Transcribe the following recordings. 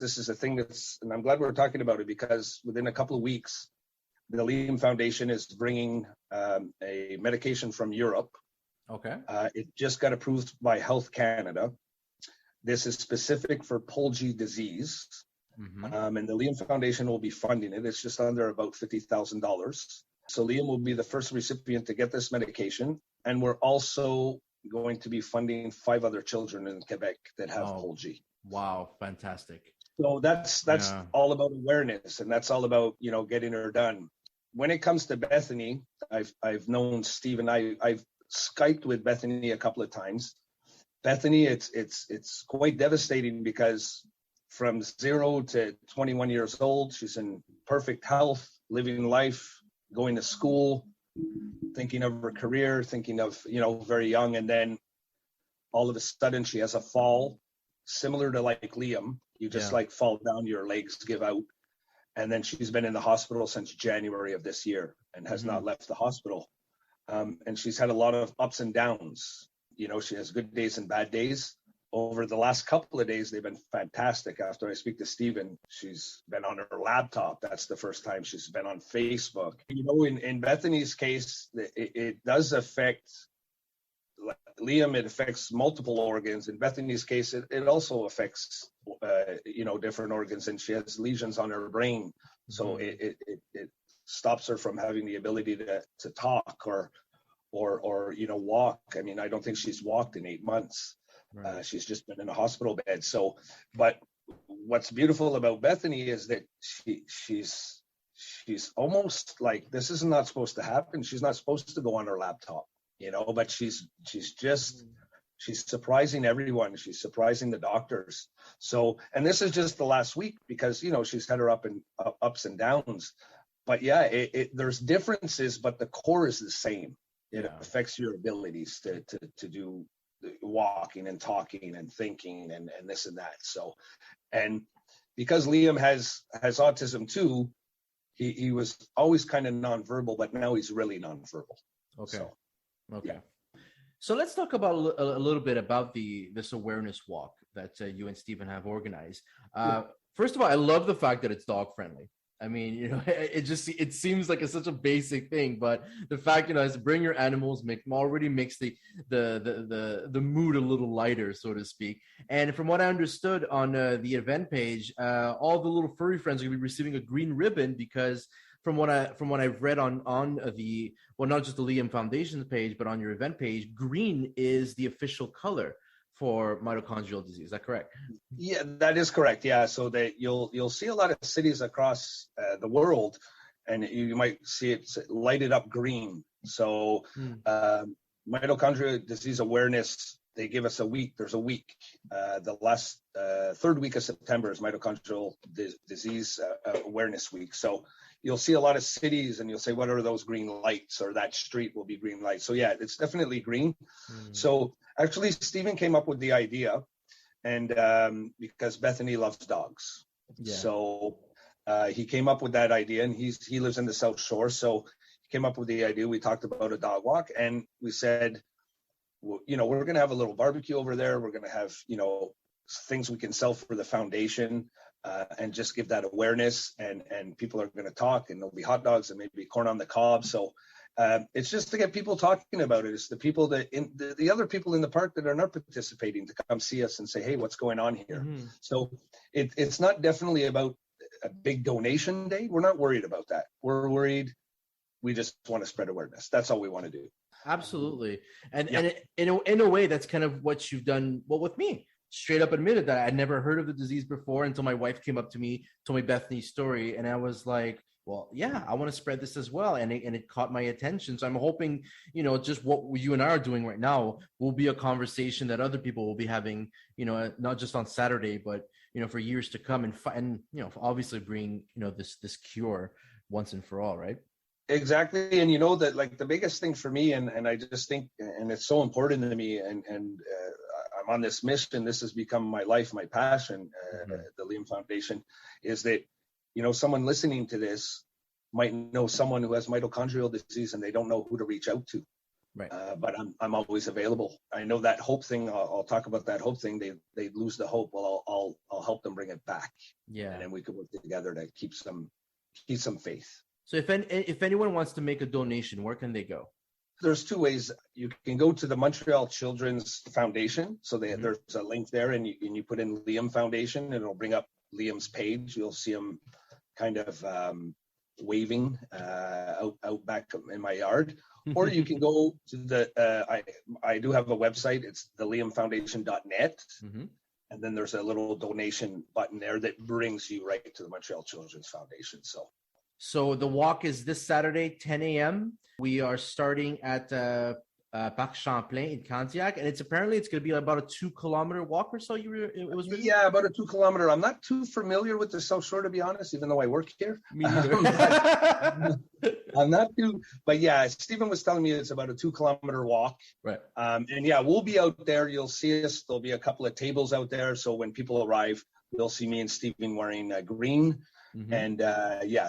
this is a thing and I'm glad we're talking about it, because within a couple of weeks, the Liam Foundation is bringing a medication from Europe. Okay. It just got approved by Health Canada. This is specific for Polgy disease. And the Liam Foundation will be funding it. It's just under about $50,000. So Liam will be the first recipient to get this medication. And we're also going to be funding 5 other children in Quebec that have Polgy. Wow, fantastic. So that's all about awareness, and that's all about, getting her done. When it comes to Bethany, I've known Steve, and I've Skyped with Bethany a couple of times. Bethany, it's quite devastating, because from 0 to 21 years old, she's in perfect health, living life, going to school, thinking of her career, thinking of, very young. And then all of a sudden she has a fall, similar to like Liam. You just fall down, your legs give out. And then she's been in the hospital since January of this year and has not left the hospital. And she's had a lot of ups and downs. She has good days and bad days. Over the last couple of days, they've been fantastic. After I speak to Stephen, she's been on her laptop. That's the first time she's been on Facebook. In Bethany's case, it does affect Liam. It affects multiple organs. In Bethany's case, it also affects, different organs. And she has lesions on her brain. So it stops her from having the ability to talk or walk. I mean, I don't think she's walked in 8 months. Right. She's just been in a hospital bed. So, but what's beautiful about Bethany is that she's almost like, this is not supposed to happen. She's not supposed to go on her laptop, but she's surprising everyone. She's surprising the doctors. So, and this is just the last week, because, she's had her ups and downs. But yeah, there's differences, but the core is the same. It affects your abilities to do walking and talking and thinking and this and that. So, and because Liam has autism too, he was always kind of nonverbal, but now he's really nonverbal. Okay. So let's talk about a little bit about this awareness walk that you and Stephen have organized. First of all, I love the fact that it's dog friendly. I mean, it seems like it's such a basic thing, but the fact, is bring your animals, already makes the mood a little lighter, so to speak. And from what I understood on the event page, all the little furry friends are going to be receiving a green ribbon, because from what I've read on the, well, not just the Liam Foundation's page, but on your event page, green is the official color for mitochondrial disease. Is that correct? Yeah, that is correct. Yeah, so that you'll see a lot of cities across the world, and you might see it lighted up green. So mitochondrial disease awareness, they give us a week. There's a week. The last third week of September is mitochondrial disease awareness week. So you'll see a lot of cities, and you'll say, what are those green lights? Or that street will be green lights. So yeah, it's definitely green. So actually, Stephen came up with the idea, and because Bethany loves dogs. So he came up with that idea, and he lives in the South Shore. So he came up with the idea. We talked about a dog walk, and we said, we're going to have a little barbecue over there. We're going to have, things we can sell for the foundation, and just give that awareness, and people are going to talk, and there'll be hot dogs and maybe corn on the cob. So it's just to get people talking about it. It's the people the other people in the park that are not participating to come see us and say, hey, what's going on here? So it's not definitely about a big donation day. We're not worried about that. We're worried. We just want to spread awareness. That's all we want to do. Absolutely. And in a way, that's kind of what you've done. Well, with me, straight up admitted that I'd never heard of the disease before until my wife came up to me, told me Bethany's story. And I was like, well, yeah, I want to spread this as well. And it caught my attention. So I'm hoping, just what you and I are doing right now will be a conversation that other people will be having, not just on Saturday, but, for years to come, and obviously bring, this cure once and for all, right? Exactly. And that, like, the biggest thing for me, and I just think, and it's so important to me, and I'm on this mission, this has become my life, my passion, the Liam Foundation, is that, someone listening to this might know someone who has mitochondrial disease, and they don't know who to reach out to. Right. But I'm always available. I know that hope thing. I'll talk about that hope thing. They lose the hope. Well, I'll help them bring it back. Yeah. And then we can work together to keep some faith. So if anyone wants to make a donation, where can they go? There's two ways. You can go to the Montreal Children's Foundation. So there's a link there, and you put in Liam Foundation, and it'll bring up Liam's page. You'll see him kind of waving out back in my yard. Or you can go to the I do have a website. It's theliamfoundation.net. And then there's a little donation button there that brings you right to the Montreal Children's Foundation. So the walk is this Saturday, 10 a.m. We are starting at Parc Champlain in Candiac, and it's going to be about a 2-kilometer walk or so. It was written? Yeah, about a 2-kilometer. I'm not too familiar with the South Shore, to be honest, even though I work here. Me neither. I'm not too, but yeah, Stephen was telling me it's about a 2-kilometer walk. Right. And yeah, we'll be out there. You'll see us. There'll be a couple of tables out there. So when people arrive, they'll see me and Stephen wearing green. And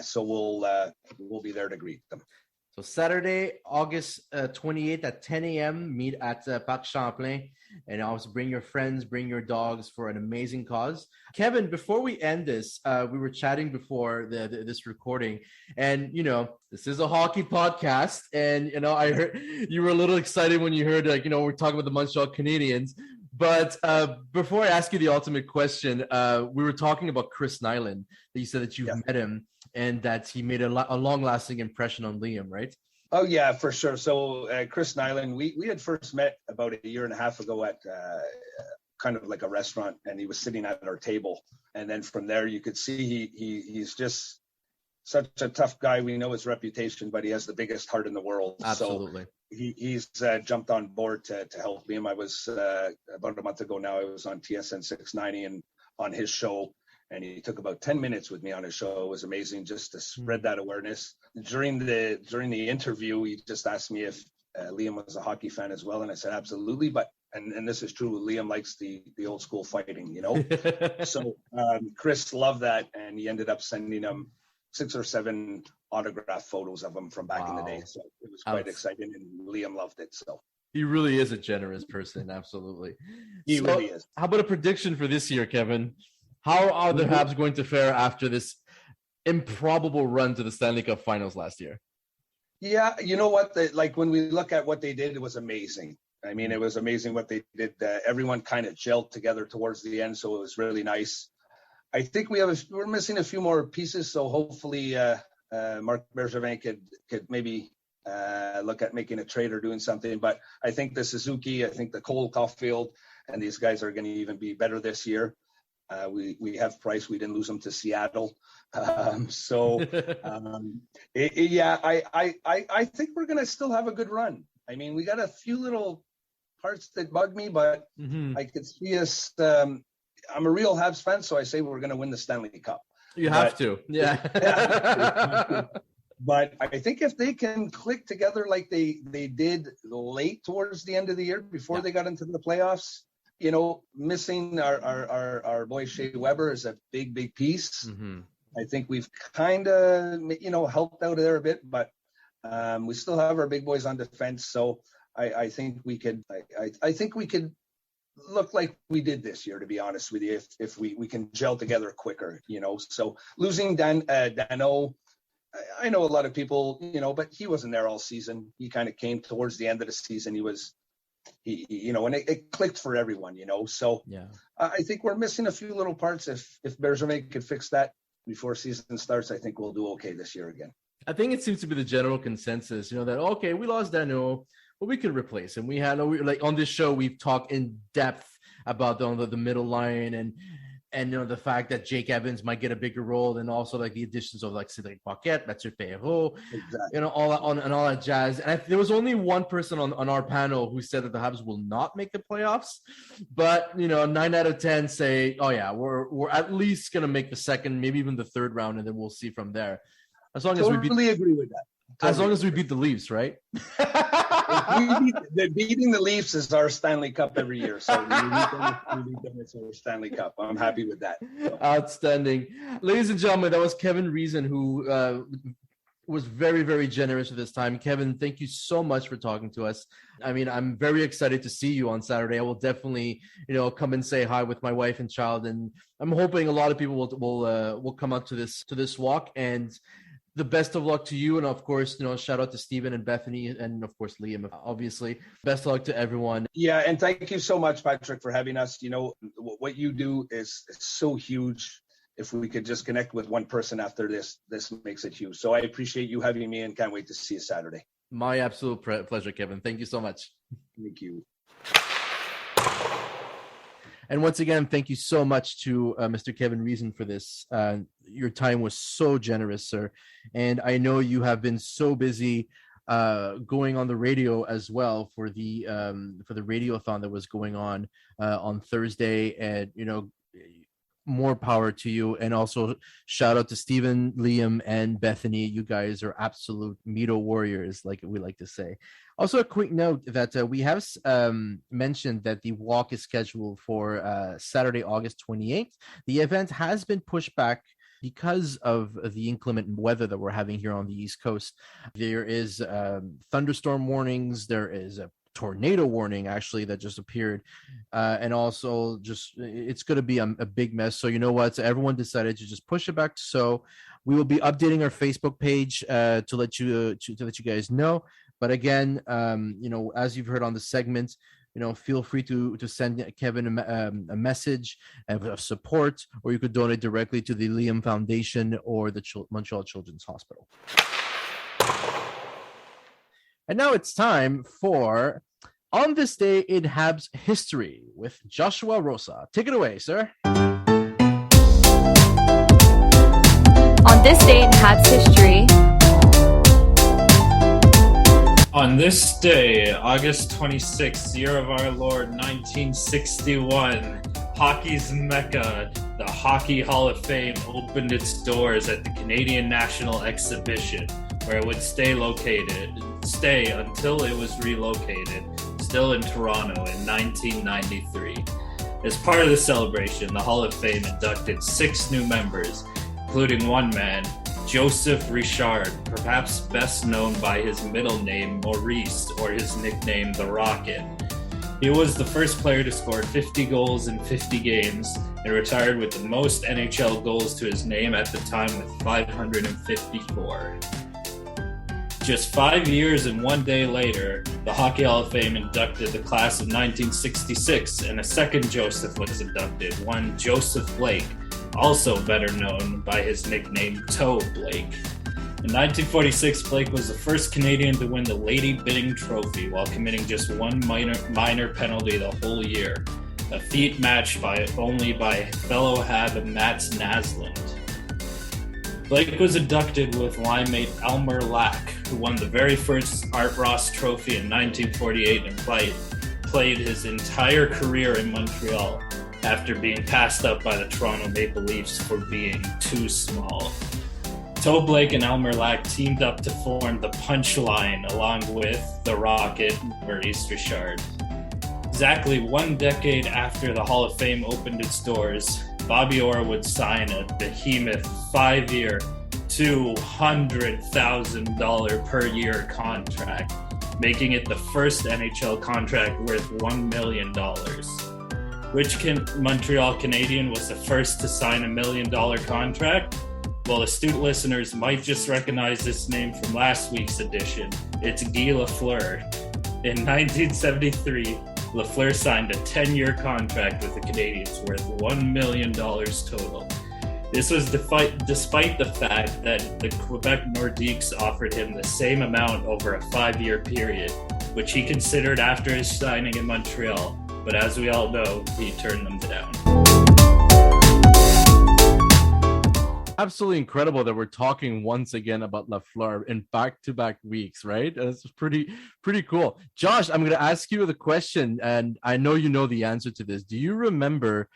so we'll be there to greet them. So Saturday, August 28th at 10 a.m., meet at Parc Champlain, and also bring your friends, bring your dogs for an amazing cause. Kevin, before we end this, we were chatting before this recording, and, this is a hockey podcast, and, I heard you were a little excited when you heard, we're talking about the Montreal Canadiens. But before I ask you the ultimate question, we were talking about Chris Nyland. You said that you've met him and that he made a long-lasting impression on Liam, right? Oh, yeah, for sure. So Chris Nyland, we had first met about a year and a half ago at kind of like a restaurant, and he was sitting at our table. And then from there, you could see he's just such a tough guy. We know his reputation, but he has the biggest heart in the world. Absolutely. So he's jumped on board to help him. I was about a month ago now. I was on TSN 690 and on his show, and he took about 10 minutes with me on his show. It was amazing just to spread that awareness. During the interview, he just asked me if Liam was a hockey fan as well, and I said absolutely. But and this is true. Liam likes the old school fighting, So Chris loved that, and he ended up sending him 6 or 7 autograph photos of him from back in the day. So it was quite exciting, and Liam loved it. So he really is a generous person. Absolutely. He really is. How about a prediction for this year, Kevin? How are the Habs going to fare after this improbable run to the Stanley Cup Finals last year? Yeah, you know what? When we look at what they did, it was amazing. I mean, it was amazing what they did. Everyone kind of gelled together towards the end, so it was really nice. I think we're missing a few more pieces, so hopefully Marc Bergevin could maybe look at making a trade or doing something. But I think the Suzuki, I think the Cole Caulfield, and these guys are going to even be better this year. We have Price. We didn't lose him to Seattle. I think we're going to still have a good run. I mean, we got a few little parts that bug me, but I could see us. I'm a real Habs fan, so I say we're going to win the Stanley Cup. You have to. Yeah. But I think if they can click together like they did late towards the end of the year before they got into the playoffs, missing our boy Shea Weber is a big piece. I think we've kind of, helped out there a bit, but we still have our big boys on defense. So I think we could, I think we could look like we did this year, to be honest with you, if we can gel together quicker, So losing Dano, I know a lot of people, but he wasn't there all season. He kind of came towards the end of the season. And it clicked for everyone, So I think we're missing a few little parts. If Bergevin could fix that before season starts, I think we'll do okay this year again. I think it seems to be the general consensus, that, okay, we lost Dano, but we could replace him. Like on this show, we've talked in depth about the middle line and the fact that Jake Evans might get a bigger role, and also like the additions of like Cédric Paquette, Mathieu Perreault, all that jazz. And there was only one person on our panel who said that the Habs will not make the playoffs, but 9 out of 10 say, oh yeah, we're at least gonna make the second, maybe even the third round, and then we'll see from there. As long as agree with that. As long as we beat the Leafs, right? Beating the Leafs is our Stanley Cup every year. So we beat them, it's our Stanley Cup. I'm happy with that. Outstanding. Ladies and gentlemen, that was Kevin Reason, who was very, very generous with his time. Kevin, thank you so much for talking to us. I mean, I'm very excited to see you on Saturday. I will definitely, come and say hi with my wife and child, and I'm hoping a lot of people will come out to this walk. And the best of luck to you, and of course, shout out to Stephen and Bethany, and of course Liam. Obviously, best of luck to everyone. Yeah, and thank you so much, Patrick, for having us. What you do is so huge. If we could just connect with one person after this makes it huge. So I appreciate you having me and can't wait to see you Saturday. My absolute pleasure, Kevin. Thank you so much. Thank you. And once again, thank you so much to Mr. Kevin Reason for this. Your time was so generous, sir. And I know you have been so busy going on the radio as well for the radiothon that was going on Thursday. And, more power to you. And also shout out to Stephen, Liam, and Bethany. You guys are absolute Mito warriors, like we like to say. Also, a quick note that we have mentioned that the walk is scheduled for Saturday, August 28th. The event has been pushed back because of the inclement weather that we're having here on the East Coast. There is thunderstorm warnings. There is a tornado warning actually that just appeared, and also just it's going to be a big mess. So you know what? So everyone decided to just push it back. So we will be updating our Facebook page to let you guys know. But again, as you've heard on the segment, feel free to send Kevin a message of support, or you could donate directly to the Liam Foundation or the Montreal Children's Hospital. And now it's time for On This Day in Habs History with Joshua Rosa. Take it away, sir. On this day in Habs history. On this day, August 26th, year of our Lord, 1961, hockey's mecca, the Hockey Hall of Fame, opened its doors at the Canadian National Exhibition, where it would stay until it was relocated, still in Toronto in 1993. As part of the celebration, the Hall of Fame inducted 6 new members, including one man, Joseph Richard, perhaps best known by his middle name Maurice or his nickname The Rocket. He was the first player to score 50 goals in 50 games and retired with the most NHL goals to his name at the time with 554. Just 5 years and 1 day later, the Hockey Hall of Fame inducted the class of 1966, and a second Joseph was inducted, one Joseph Blake, also better known by his nickname Toe Blake. In 1946, Blake was the first Canadian to win the Lady Byng Trophy while committing just one minor penalty the whole year, a feat matched only by fellow Hab Mats Naslund. Blake was inducted with limemate Elmer Lack, who won the very first Art Ross Trophy in 1948 and played his entire career in Montreal after being passed up by the Toronto Maple Leafs for being too small. Toe Blake and Elmer Lack teamed up to form the Punchline along with the Rocket, Maurice Richard. Exactly 1 decade after the Hall of Fame opened its doors, Bobby Orr would sign a behemoth 5-year, $200,000 per year contract, making it the first NHL contract worth $1 million. Which Montreal Canadian was the first to sign $1 million contract? Well, astute listeners might just recognize this name from last week's edition. It's Guy Lafleur. In 1973, Lafleur signed a 10-year contract with the Canadiens worth $1 million total. This was despite the fact that the Quebec Nordiques offered him the same amount over a 5-year period, which he considered after his signing in Montreal. But as we all know, he turned them down. Absolutely incredible that we're talking once again about Lafleur in back-to-back weeks, right? That's pretty cool. Josh, I'm going to ask you the question, and I know you know the answer to this. Do you remember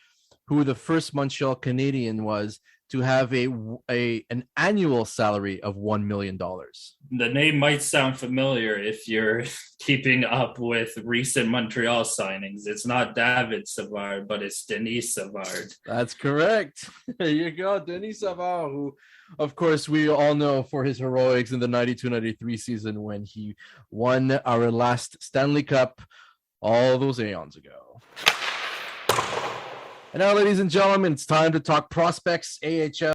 who the first Montreal Canadian was to have an annual salary of $1 million. The name might sound familiar if you're keeping up with recent Montreal signings. It's not David Savard, but it's Denis Savard. That's correct. There you go. Denis Savard, who, of course, we all know for his heroics in the 92-93 season when he won our last Stanley Cup all those aeons ago. And now, ladies and gentlemen, it's time to talk prospects, AHL.